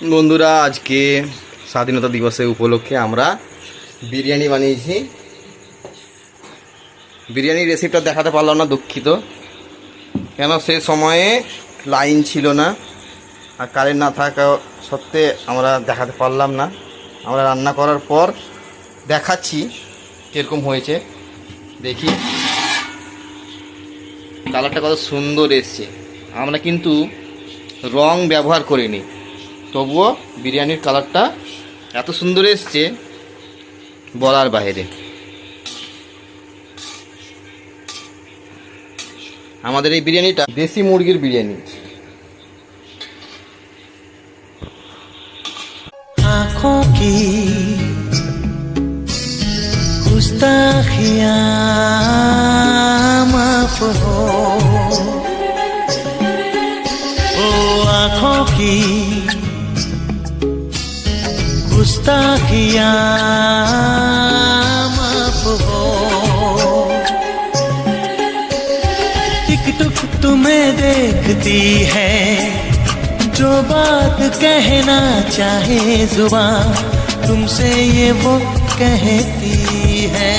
বন্ধুরা, আজকে স্বাধীনতা দিবসের উপলক্ষে আমরা বিরিয়ানি বানিয়েছি। বিরিয়ানির রেসিপিটা দেখাতে পারলাম না, দুঃখিত। কেন সে সময়ে লাইন ছিল না আর কারেন্ট না থাকা সত্ত্বে আমরা দেখাতে পারলাম না। আমরা রান্না করার পর দেখাচ্ছি কীরকম হয়েছে। দেখি কালারটা কত সুন্দর এসছে। আমরা কিন্তু রং ব্যবহার করিনি, তবুও বিরিয়ানির কালারটা এত সুন্দর এসছে বলার বাইরে। আমাদের এই বিরিয়ানিটা দেশি মুরগির বিরিয়ানি। आँखों की गुस्ताखियाँ माफ हो, ओ आँखों की गुस्ताखियाँ माफ हो। टिक टुक तुम्हें देखती है, जो बात कहना चाहे जुबान तुमसे ये वो कहती है।